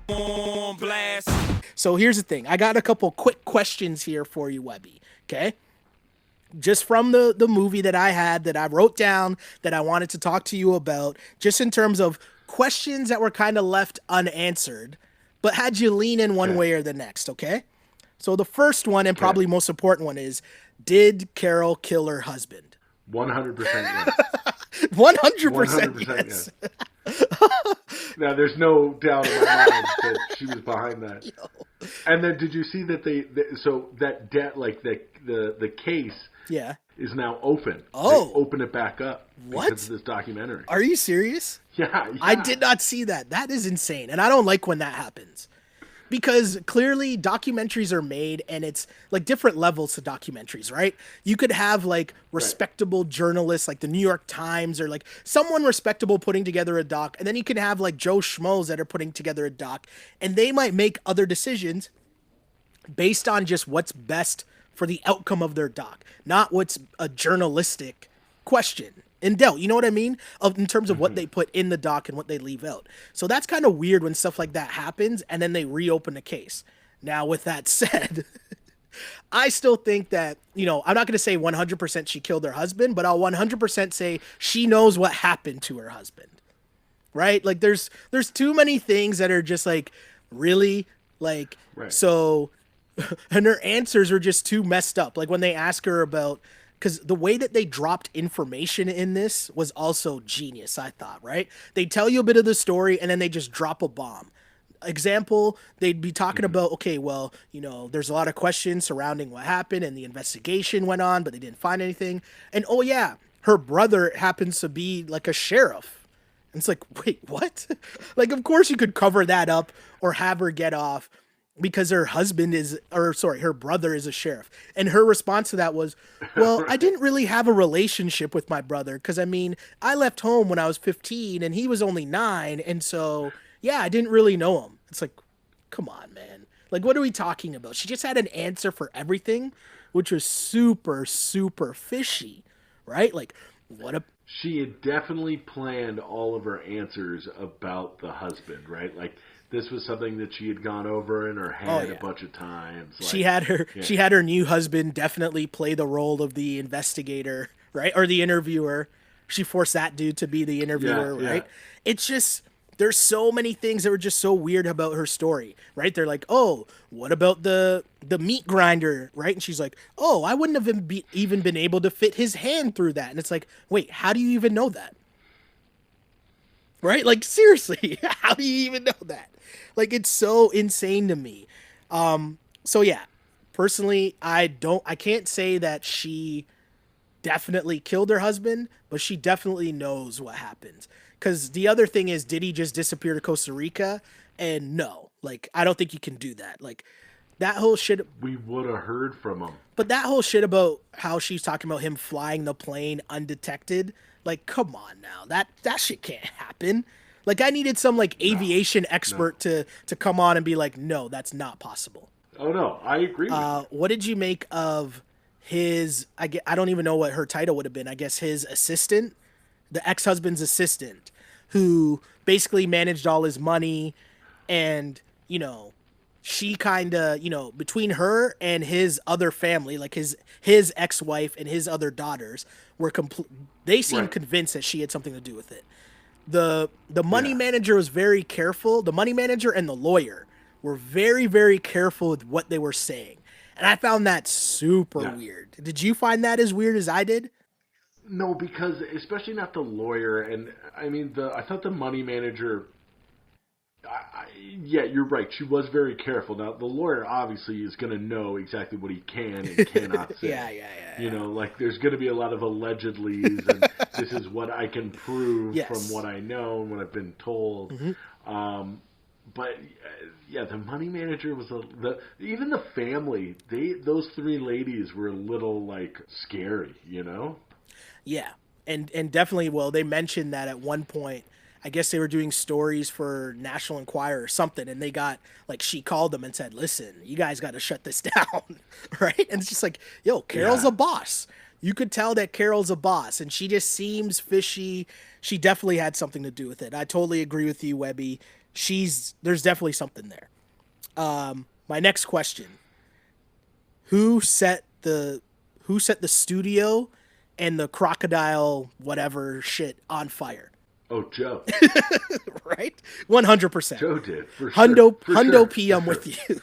On blast. So here's the thing. I got a couple quick questions here for you, Webby. Okay? Just from the movie that I had that I wrote down that I wanted to talk to you about, just in terms of questions that were kind of left unanswered, but had you lean in one Okay. way or the next, okay? So the first one and Okay. probably most important one is, did Carol kill her husband? 100% yes. 100% 100% yes. yes. Now, there's no doubt in my mind that she was behind that. And then, did you see that so that debt, like the case, Yeah. is now open? Oh. They open it back up What? because of this documentary. Are you serious? Yeah, I did not see that. That is insane. And I don't like when that happens. Because clearly documentaries are made and it's like different levels to documentaries, right? You could have like respectable journalists like the New York Times or like someone respectable putting together a doc, and then you can have like Joe Schmoes that are putting together a doc, and they might make other decisions based on just what's best for the outcome of their doc, not what's a journalistic question in doubt. You know what I mean? In terms of what they put in the doc and what they leave out. So that's kind of weird when stuff like that happens and then they reopen the case. Now, with that said, I still think that, I'm not going to say 100% she killed her husband, but I'll 100% say she knows what happened to her husband. Right? Like there's too many things that are just like really like Right. so and her answers are just too messed up. Like when they ask her about, because the way that they dropped information in this was also genius, I thought, right? They tell you a bit of the story and then they just drop a bomb. Example, they'd be talking about, okay, well, there's a lot of questions surrounding what happened and the investigation went on, but they didn't find anything. And oh yeah, her brother happens to be like a sheriff. And it's like, wait, what? Like, of course you could cover that up or have her get off because her brother is a sheriff. And her response to that was, well, I didn't really have a relationship with my brother because, I left home when I was 15 and he was only 9. And so, yeah, I didn't really know him. It's like, come on, man. Like, what are we talking about? She just had an answer for everything, which was super, super fishy, right? Like, what a... She had definitely planned all of her answers about the husband, right? Like, this was something that she had gone over in her head a bunch of times. Like, She had her new husband definitely play the role of the investigator, right? Or the interviewer. She forced that dude to be the interviewer, Yeah. right? It's just there's so many things that were just so weird about her story, right? They're like, "Oh, what about the meat grinder?" Right? And she's like, "Oh, I wouldn't have even been able to fit his hand through that." And it's like, "Wait, how do you even know that?" Right? Like seriously, how do you even know that? Like it's so insane to me. So yeah, personally, I can't say that she definitely killed her husband, but she definitely knows what happened. Cuz the other thing is, did he just disappear to Costa Rica? And no. Like I don't think you can do that. Like that whole shit. We would have heard from him. But that whole shit about how she's talking about him flying the plane undetected, like, come on now, that shit can't happen. Like, I needed some like aviation expert to come on and be like, no, that's not possible. Oh no, I agree with you. What did you make of his? I don't even know what her title would have been. I guess his assistant, the ex-husband's assistant, who basically managed all his money, and she kind of, between her and his other family, like his ex-wife and his other daughters, they seemed Right. convinced that she had something to do with it. The money manager was very careful. The money manager and the lawyer were very, very careful with what they were saying. And I found that super weird. Did you find that as weird as I did? No, because especially not the lawyer, and I mean I thought the money manager. Yeah, you're right. She was very careful. Now the lawyer obviously is going to know exactly what he can and cannot say. Yeah. Like there's going to be a lot of allegedlys, and this is what I can prove Yes. from what I know and what I've been told. But yeah, the money manager was even the family. Those 3 ladies were a little like scary, Yeah. And definitely, well, they mentioned that at one point, I guess they were doing stories for National Enquirer or something, and they got, like, she called them and said, listen, you guys got to shut this down, right? And it's just like, yo, Carol's a boss. You could tell that Carol's a boss, and she just seems fishy. She definitely had something to do with it. I totally agree with you, Webby. there's definitely something there. My next question: Who set the studio and the crocodile whatever shit on fire? Oh, Joe. Right, 100%. Joe did for Hundo sure. Hundo P. I'm with you.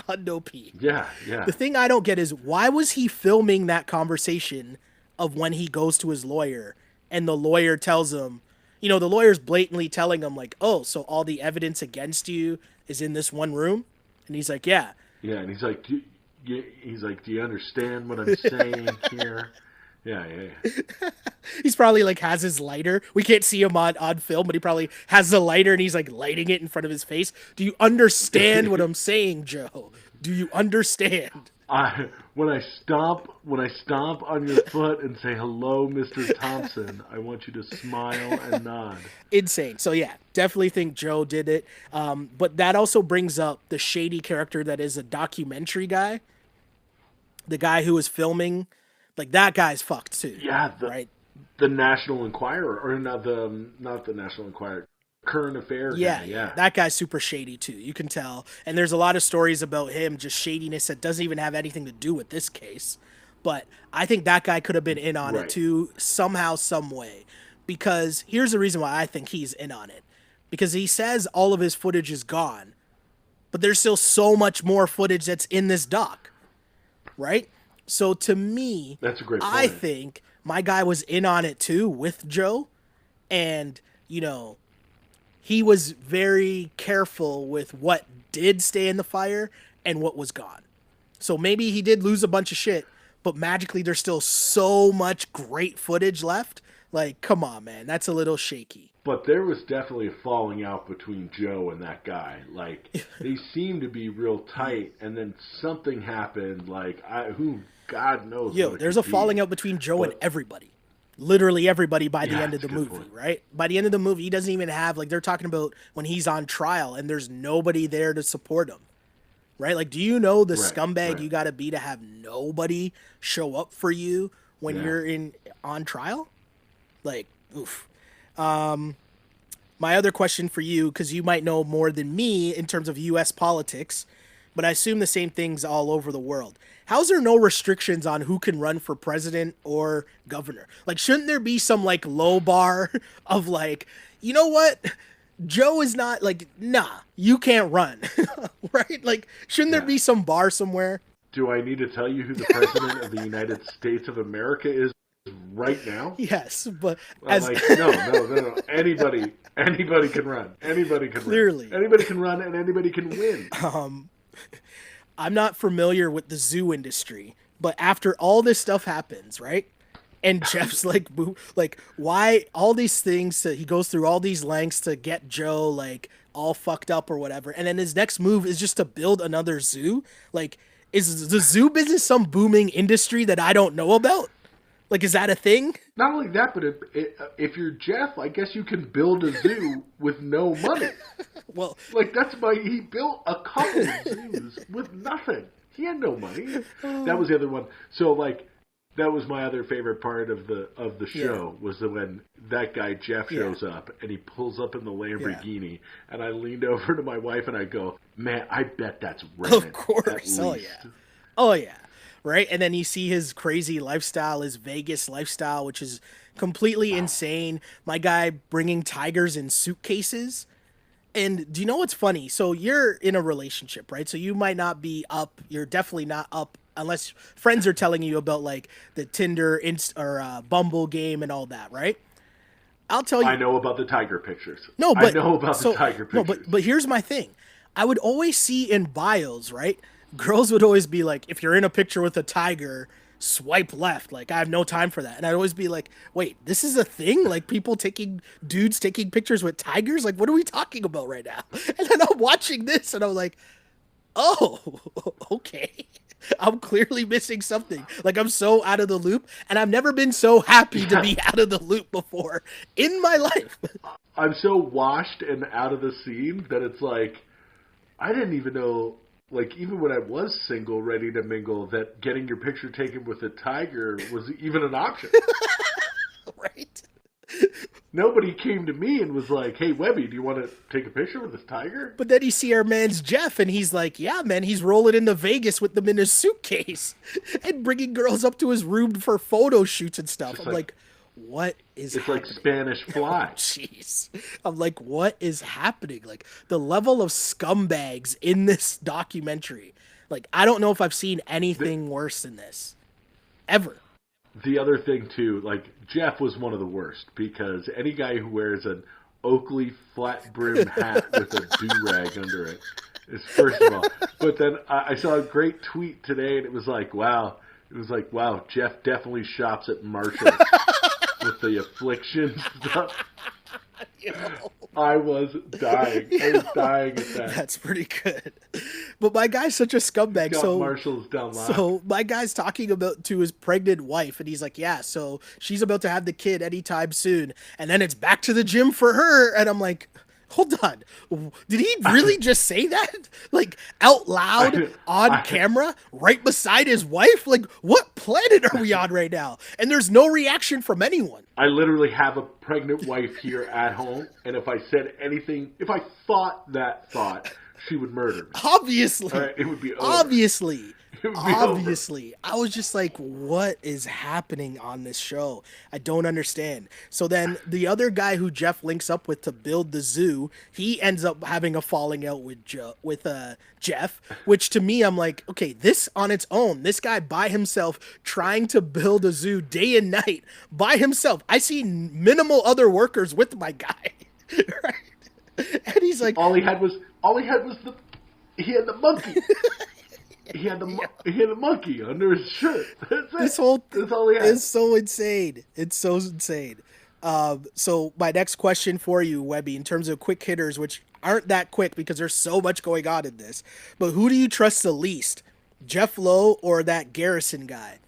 Hundo P. Yeah, yeah. The thing I don't get is why was he filming that conversation of when he goes to his lawyer and the lawyer tells him, the lawyer's blatantly telling him like, oh, so all the evidence against you is in this one room, and he's like, yeah. Yeah, and he's like, do you understand what I'm saying here? Yeah. He's probably like has his lighter. We can't see him on film, but he probably has the lighter and he's like lighting it in front of his face. Do you understand what I'm saying, Joe? Do you understand? When I stomp on your foot and say hello, Mr. Thompson, I want you to smile and nod. Insane. So yeah, definitely think Joe did it. But that also brings up the shady character that is a documentary guy. The guy who was filming, like that guy's fucked too. Yeah, right. The National Enquirer, or not the National Enquirer, Current Affairs. Yeah. That guy's super shady too. You can tell, and there's a lot of stories about him just shadiness that doesn't even have anything to do with this case. But I think that guy could have been in on it too, somehow, some way. Because here's the reason why I think he's in on it. Because he says all of his footage is gone, but there's still so much more footage that's in this doc. Right? So to me, that's a great point. I think my guy was in on it too with Joe. And, he was very careful with what did stay in the fire and what was gone. So maybe he did lose a bunch of shit, but magically there's still so much great footage left. Like, come on, man. That's a little shaky. But there was definitely a falling out between Joe and that guy. Like, they seemed to be real tight, and then something happened. Like, God knows. Yo, there's a falling out between Joe and everybody. Literally everybody by the end of the movie, right? By the end of the movie, he doesn't even have, like, they're talking about when he's on trial, and there's nobody there to support him. Right? Like, do you know the scumbag you got to be to have nobody show up for you when you're on trial? Like, oof. My other question for you, because you might know more than me in terms of U.S. politics, but I assume the same things all over the world. How's there no restrictions on who can run for president or governor? Like, shouldn't there be some, like, low bar of, like, you know what? Joe is not, like, nah, you can't run, right? Like, shouldn't there be some bar somewhere? Do I need to tell you who the president of the United States of America is right now? Yes, but no. Anybody can run. Anybody can Clearly. run. Anybody can run and anybody can win. I'm not familiar with the zoo industry, but after all this stuff happens, right? And Jeff's like, why all these things? He goes through all these lengths to get Joe like all fucked up or whatever, and then his next move is just to build another zoo. Like, is the zoo business some booming industry that I don't know about? Like, is that a thing? Not only that, but if you're Jeff, I guess you can build a zoo with no money. Well, like he built a couple of zoos with nothing. He had no money. That was the other one. So like, that was my other favorite part of the show was when that guy Jeff shows up and he pulls up in the Lamborghini, and I leaned over to my wife and I go, "Man, I bet that's rented." Of course, oh yeah. Right? And then you see his crazy lifestyle, his Vegas lifestyle, which is completely insane. My guy bringing tigers in suitcases. And do you know what's funny? So you're in a relationship, right? So you might not be up. You're definitely not up unless friends are telling you about like the Tinder or Bumble game and all that, right? I'll tell you. I know about the tiger pictures. No, but I know about the tiger pictures. No, but here's my thing. I would always see in bios, right? Girls would always be like, if you're in a picture with a tiger, swipe left. Like, I have no time for that. And I'd always be like, wait, this is a thing? Like, dudes taking pictures with tigers? Like, what are we talking about right now? And then I'm watching this and I'm like, oh, okay. I'm clearly missing something. Like, I'm so out of the loop, and I've never been so happy to be out of the loop before in my life. I'm so washed and out of the scene that it's like, I didn't even know, like, even when I was single, ready to mingle, that getting your picture taken with a tiger was even an option. Right? Nobody came to me and was like, "Hey, Webby, do you want to take a picture with this tiger?" But then you see our man's Jeff, and he's like, yeah, man, he's rolling into Vegas with them in his suitcase and bringing girls up to his room for photo shoots and stuff. Just I'm like, what is it's like happening? Spanish Fly. Jeez. I'm like, what is happening? Like, the level of scumbags in this documentary. Like, I don't know if I've seen anything worse than this. Ever. The other thing too, like Jeff was one of the worst because any guy who wears an Oakley flat brim hat with a do rag under it is first of all. But then I saw a great tweet today, and it was like, wow, Jeff definitely shops at Marshalls with the affliction stuff. I was dying. I was dying at that. That's pretty good. But my guy's such a scumbag. Got Marshalls down loud. So my guy's talking about to his pregnant wife, and he's like, yeah, so she's about to have the kid anytime soon. And then it's back to the gym for her. And I'm like, hold on. Did he really just say that? Like, out loud, on camera, right beside his wife? Like, what planet are we on right now? And there's no reaction from anyone. I literally have a pregnant wife here at home, and if I said anything, if I thought that thought, she would murder me. Obviously. It would be over. Obviously. It would be Obviously. over. I was just like, what is happening on this show? I don't understand. So then the other guy who Jeff links up with to build the zoo, he ends up having a falling out with Jeff, which to me, I'm like, okay, this on its own, this guy by himself trying to build a zoo day and night by himself. I see minimal other workers with my guy. Right? And he's like, all he had was he had the monkey. He had the monkey under his shirt. That's all he had. It's so insane. It's so insane. So my next question for you, Webby, in terms of quick hitters, which aren't that quick because there's so much going on in this, but who do you trust the least, Jeff Lowe or that Garrison guy?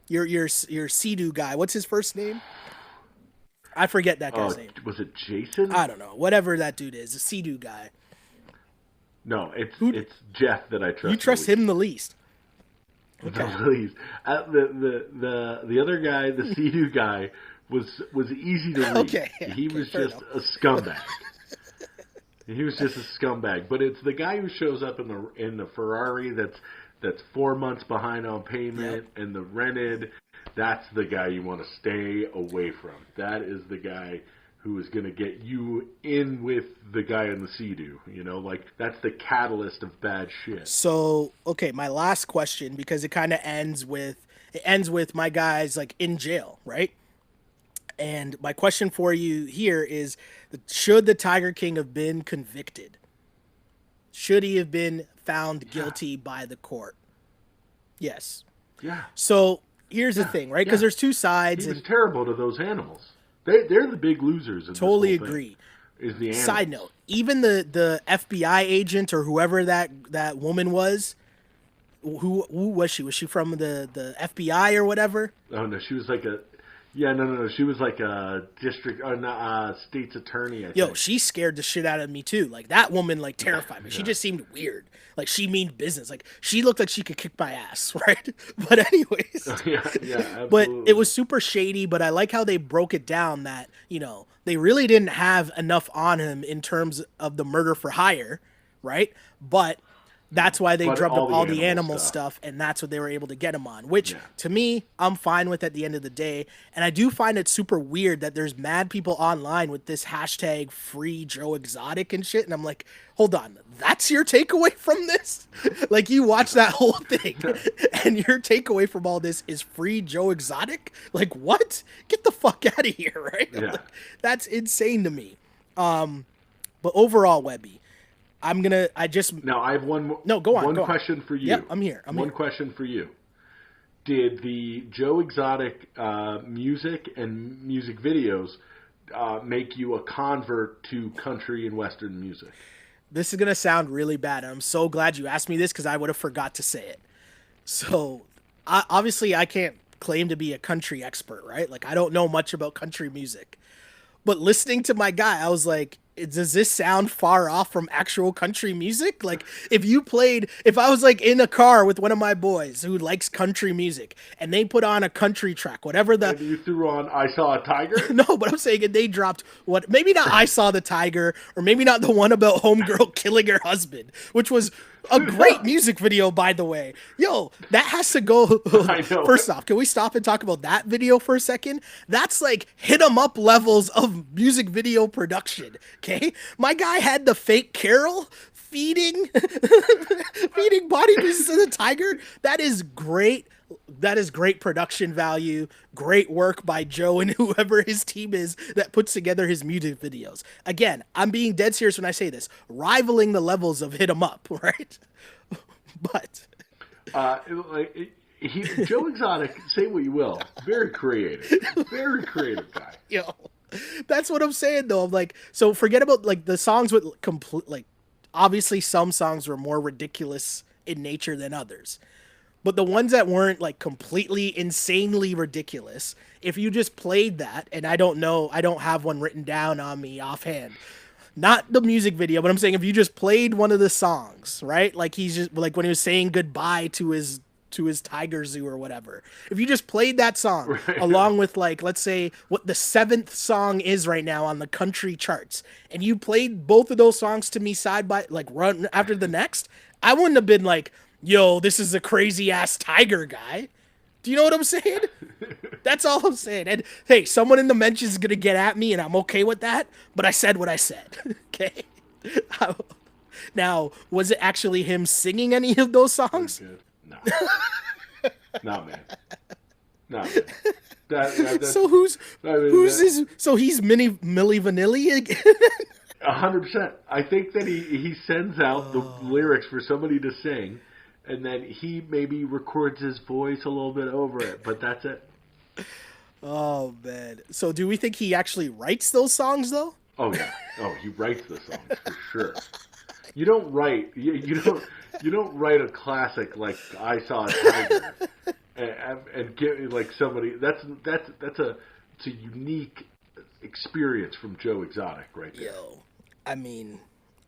Your Sea-Doo guy. What's his first name? I forget that guy's name. Was it Jason? I don't know. Whatever that dude is, the Sea-Doo guy. No, it's Jeff that I trust. You trust him the least. Okay. The least. The other guy, the Sea-Doo guy, was easy to read. Okay. He was just a scumbag. He was just a scumbag. But it's the guy who shows up in the Ferrari that's 4 months behind on payment and the rented. That's the guy you want to stay away from. That is the guy who is going to get you in with the guy in the Sea-Doo. You know, like, that's the catalyst of bad shit. So, okay, my last question, because it kind of ends with my guys, like, in jail, right? And my question for you here is, should the Tiger King have been convicted? Should he have been found guilty by the court? Yes. Yeah. So, here's the thing, right? Because there's two sides. He was terrible to those animals. They're the big losers. In Totally this whole agree. Thing, is the animals. Side note, even the FBI agent or whoever that woman was, who was she? Was she from the FBI or whatever? Oh no, she was like a no. She was like a district or state's attorney. I think. She scared the shit out of me too. Like that woman, like terrified me. She just seemed weird. Like she mean business. Like she looked like she could kick my ass, right? But anyways, absolutely. But it was super shady. But I like how they broke it down that they really didn't have enough on him in terms of the murder for hire, right? But that's why they drubbed up all the animal stuff, and that's what they were able to get him on, which to me, I'm fine with at the end of the day. And I do find it super weird that there's mad people online with this hashtag free Joe Exotic and shit. And I'm like, hold on, that's your takeaway from this? Like you watch that whole thing and your takeaway from all this is free Joe Exotic? Like what? Get the fuck out of here, right? Yeah. Like, that's insane to me. But overall, Webby, now I have one more. No, go on. One question for you. Yeah, I'm here. One question for you. Did the Joe Exotic music and music videos make you a convert to country and western music? This is gonna sound really bad. I'm so glad you asked me this because I would have forgot to say it. So, obviously, I can't claim to be a country expert, right? Like, I don't know much about country music. But listening to my guy, I was like, does this sound far off from actual country music? Like, if I was like in a car with one of my boys who likes country music and they put on a country track, whatever the, And you threw on "I Saw a Tiger." no, but I'm saying if they dropped what, maybe not I Saw the Tiger, or maybe not the one about homegirl killing her husband, which was a great music video, by the way. Yo, that has to go. I know. First off, can we stop and talk about that video for a second? That's like hit 'em up levels of music video production. Okay, my guy had the fake Carole feeding feeding body pieces to the tiger. That is great. That is great production value. Great work by Joe and whoever his team is that puts together his music videos. Again, I'm being dead serious when I say this, rivaling the levels of hit 'em up, right? But Joe Exotic, say what you will, very creative guy. yo, that's what I'm saying though. I'm like, so forget about like the songs with complete, like, obviously some songs were more ridiculous in nature than others. But the ones that weren't like completely insanely ridiculous, if you just played that, and I don't know, I don't have one written down on me offhand, not the music video, but I'm saying if you just played one of the songs, right? Like he's just like when he was saying goodbye to his tiger zoo or whatever. If you just played that song Right. along with like, let's say what the seventh song is right now on the country charts, and you played both of those songs to me side by like run after the next, I wouldn't have been like, yo, this is a crazy ass tiger guy. Do you know what I'm saying? That's all I'm saying. And hey, someone in the mentions is gonna get at me, and I'm okay with that. But I said what I said. Okay. Now, was it actually him singing any of those songs? No, no, man, no. Man. That, So who's I mean, who's his? So he's Milli Vanilli again. 100%. I think that he sends out the lyrics for somebody to sing, and then he maybe records his voice a little bit over it, but that's it. Oh man. So do we think he actually writes those songs though? Oh yeah. Oh, he writes the songs for sure. You don't write. You don't write a classic like "I Saw a Tiger" and get like somebody. That's a unique experience from Joe Exotic right there. Yo, I mean,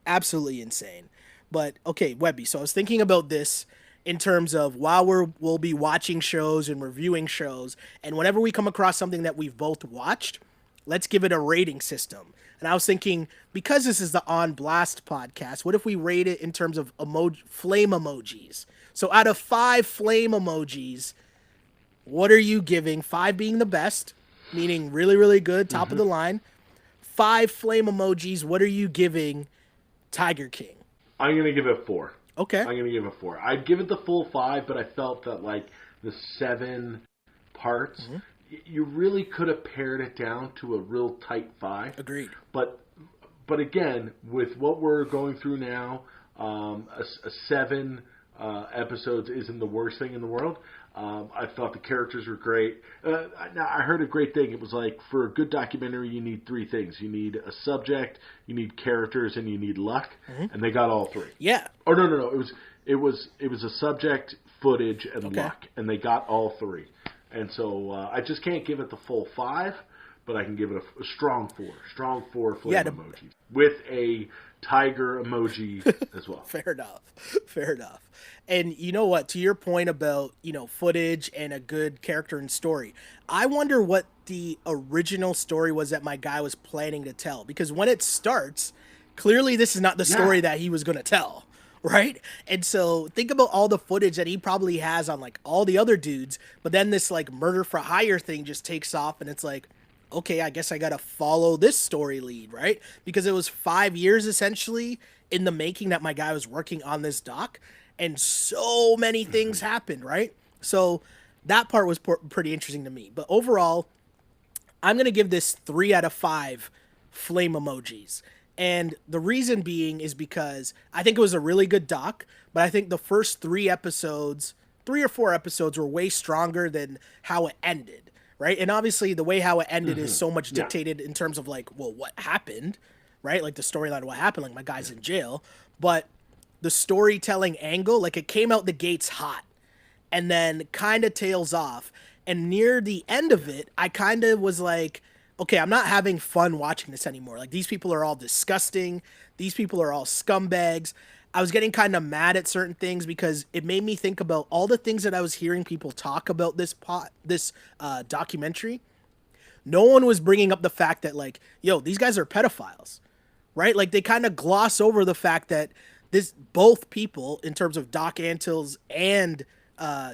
absolutely insane. But okay, Webby. So I was thinking about this in terms of while we'll be watching shows and reviewing shows, and whenever we come across something that we've both watched, let's give it a rating system. And I was thinking, because this is the On Blast podcast, what if we rate it in terms of flame emojis? So out of 5 flame emojis, what are you giving? 5 being the best, meaning really, really good, top of the line. 5 flame emojis, what are you giving Tiger King? I'm going to give it 4. Okay. I'm going to give it 4. I'd give it the full 5, but I felt that like the 7 parts, you really could have pared it down to a real tight 5. Agreed. But again, with what we're going through now, a 7 episodes isn't the worst thing in the world. I thought the characters were great. Now, I heard a great thing. It was like, for a good documentary, you need 3 things. You need a subject, you need characters, and you need luck. And they got all 3. Yeah. Oh, no. It was a subject, footage, and luck. And they got all 3. And so I just can't give it the full 5, but I can give it a strong 4. Strong 4 flame emojis. With a tiger emoji as well. Fair enough. And you know what, to your point about, footage and a good character and story, I wonder what the original story was that my guy was planning to tell. Because when it starts, clearly this is not the story that he was going to tell, right? And so think about all the footage that he probably has on like all the other dudes, but then this like murder for hire thing just takes off, and it's like, okay, I guess I got to follow this story lead, right? Because it was 5 years essentially in the making that my guy was working on this doc, and so many things happened, right? So that part was pretty interesting to me. But overall, I'm going to give this 3 out of 5 flame emojis. And the reason being is because I think it was a really good doc, but I think the first 3 or 4 episodes were way stronger than how it ended, right? And obviously the way how it ended is so much dictated in terms of like, well, what happened, right? Like the storyline of what happened, like my guy's in jail. But the storytelling angle, like it came out the gates hot and then kind of tails off. And near the end of it, I kind of was like, okay, I'm not having fun watching this anymore. Like, these people are all disgusting. These people are all scumbags. I was getting kind of mad at certain things because it made me think about all the things that I was hearing people talk about this documentary. No one was bringing up the fact that, like, yo, these guys are pedophiles, right? Like, they kind of gloss over the fact that this both people, in terms of Doc Antilles and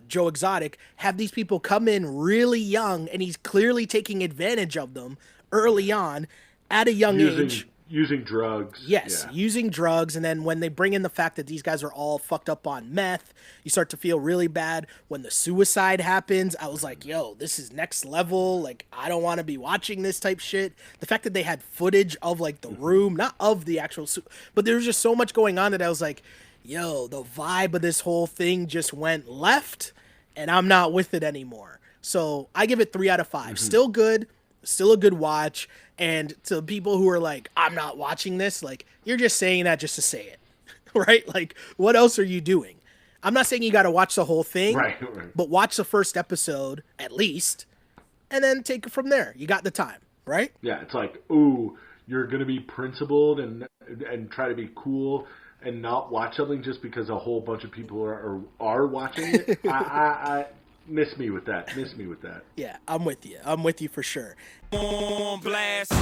Joe Exotic, have these people come in really young, and he's clearly taking advantage of them early on at a young age. Using drugs. Yes, Yeah. using drugs, and then when they bring in the fact that these guys are all fucked up on meth, you start to feel really bad. When the suicide happens, I was like, yo, this is next level. Like, I don't want to be watching this type shit. The fact that they had footage of, like, the room, not of the actual but there was just so much going on that I was like, yo, the vibe of this whole thing just went left, and I'm not with it anymore. So I give it 3 out of 5. Still good, still a good watch. And to people who are like, I'm not watching this, like, you're just saying that just to say it, right? Like, what else are you doing? I'm not saying you got to watch the whole thing, Right, right. but watch the first episode at least, and then take it from there. You got the time, right? Yeah, it's like, ooh, you're gonna be principled and try to be cool and not watch something just because a whole bunch of people are watching it. I miss me with that. Miss me with that. Yeah, I'm with you. I'm with you for sure. On blast.